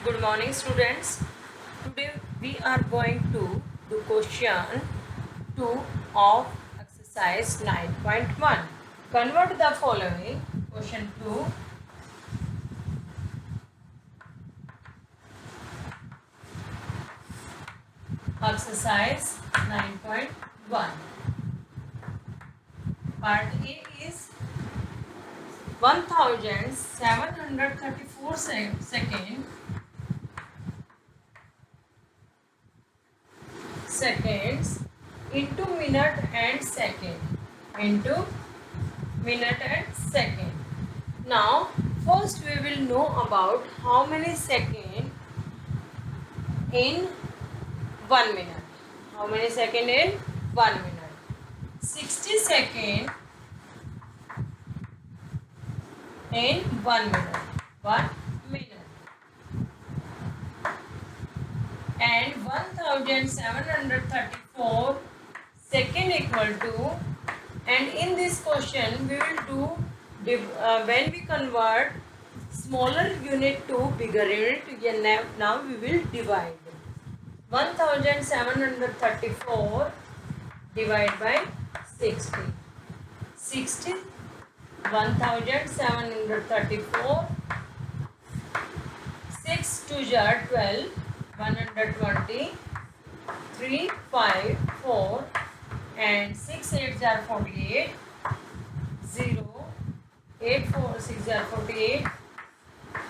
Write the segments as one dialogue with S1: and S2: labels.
S1: Good morning, students. Today we are going to do question 2 of exercise 9.1. Convert the following. Question 2. Exercise 9.1. Part A is 1734 seconds into minute and second. Now first we will know about how many second in 1 minute. How many second in 1 minute? 60 second in 1 minute. 1 minute. And 1734 second equal to, and in this question we will do when we convert smaller unit to bigger unit. Now we will divide 1734 divided by 60. 60 1734 6 2 jar 12 120 3 5 4 and 6 8 jar 48 0 8 4 6 jar 48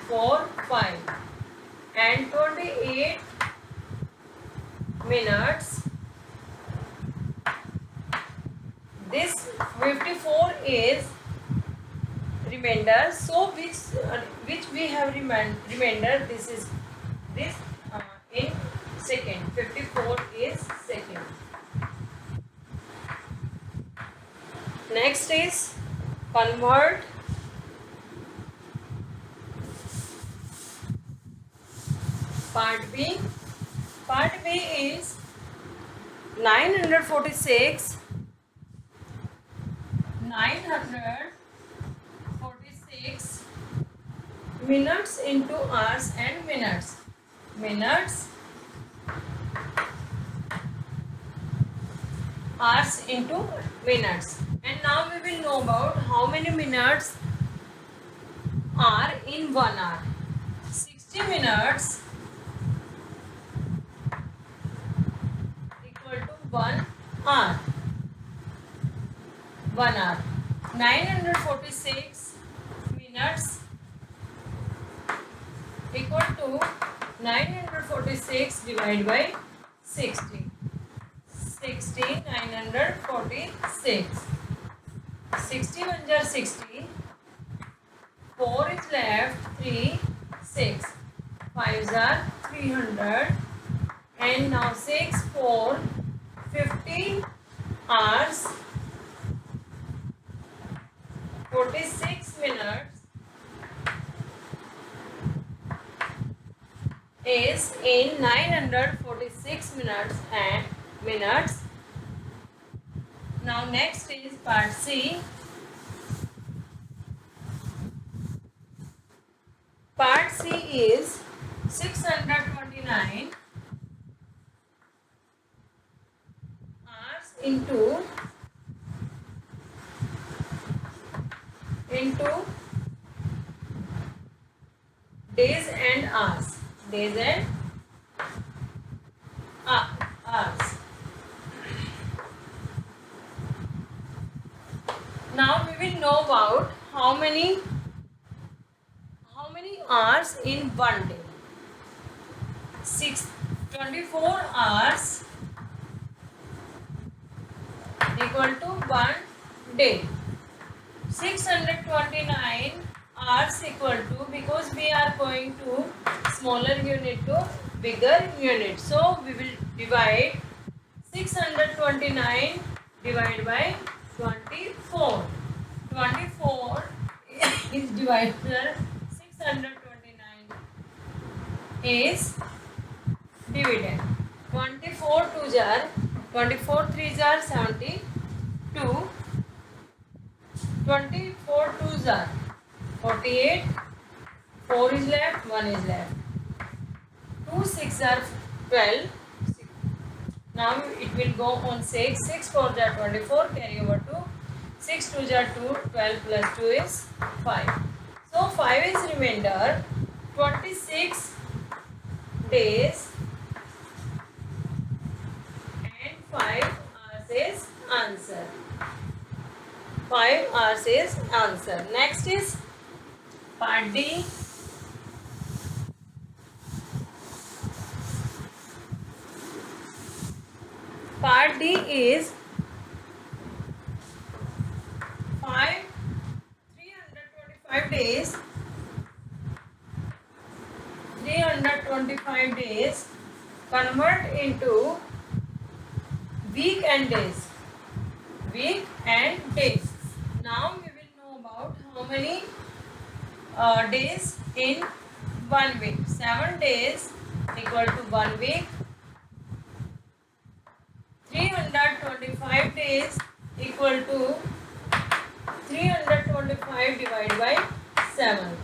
S1: 4 5 and 28 minutes. This 54 is remainder, so which we have remainder, this is this in second. 54 is second. Next is convert part B. Part B is 946 minutes into hours and minutes. Hours into minutes. And now we will know about how many minutes are in 1 hour. 60 minutes equal to 1 hour. 1 hour. 946 minutes equal to 946 divided by 60. 946. 61 jar 60. 4 is left. 3 6. 5 jar 300. And now 6 4 15 hours 46 minutes is in 946 minutes. Now next is part C. Part C is 629 hours into days and hours. Hours. Now we will know about how many hours in 1 day. 24 hours equal to 1 day. 629 hours equal to, because we are going to smaller unit to bigger unit, so we will divide 629 divided by 24. 24 is divided 629 is dividend. 24 2 jar 24 3 jar 72. 24 2s are 48. 4 is left, 1 is left. 2 6 are 12. Now it will go on 6. 6 4 are 24. Carry over to 6 2 are 2. 12 plus 2 is 5. So 5 is remainder. 26 days and 5 hours is answer. 5 hours is answer. Next is part D. Part D is 325 days. 325 days convert into week and days. Week and days. Now we will know about how many days in 1 week. 7 days equal to 1 week. 325 days equal to 325 divided by 7.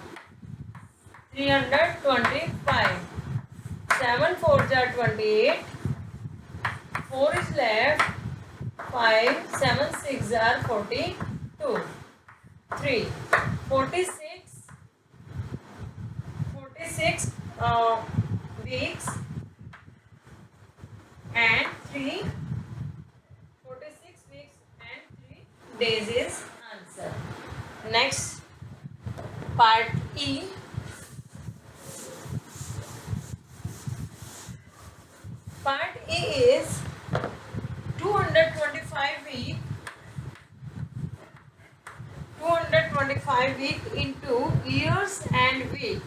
S1: 325. 7 4s are 28. 4 is left. 5. 7 6 are 42. 3. 46. 46 weeks and 3. 46 weeks and 3 days is answer. Next part E. Part E is 225 week. 225 week into years and weeks.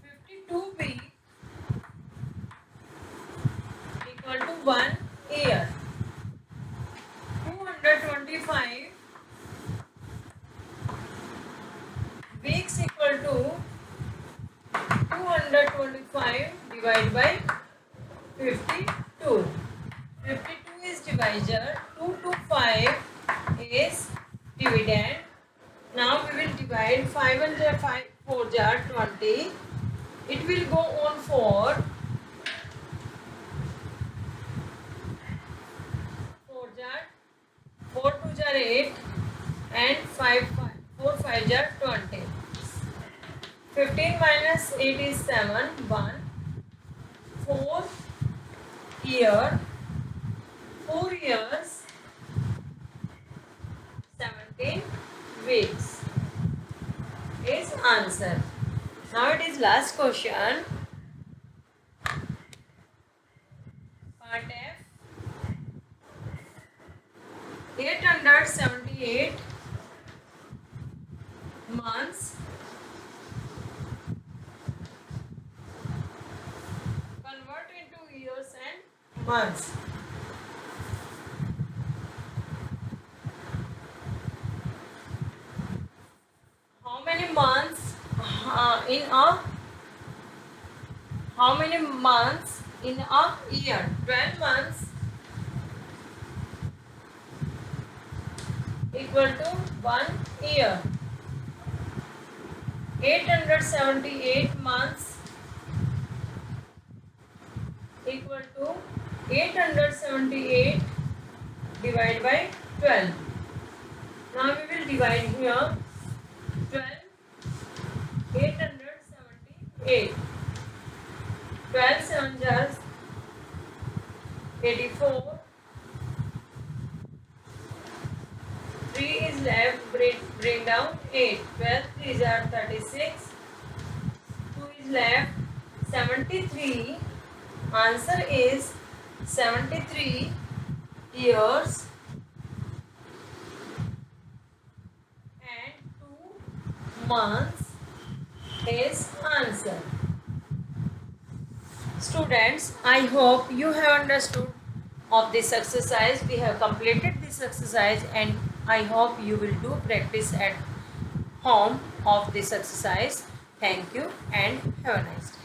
S1: 52 week equal to 1 year. 225 weeks equal to 225 divided by 52. 52 is divisor. 2 to 5 is dividend. Now we will divide 5 and 5 4 jar 20. It will go on 4. 4 jar 4 2 jar 8 and 4 5 jar 20. 15 minus 8 is 7. 1. 4 year. 4 years. 17 weeks is answer. Now it is last question. Part F. 878 months convert into years and months. How many months how many months in a year? 12 months equal to 1 year. 878 months equal to 878 divided by 12. Now we will divide here 12, 878. 12 7 jars 84. 3 is left, bring down 8. 12 3s are 36. 2 is left, 73. Answer is 73 years and 2 months is answer. Students, I hope you have understood of this exercise. We have completed this exercise and I hope you will do practice at home of this exercise. Thank you and have a nice day.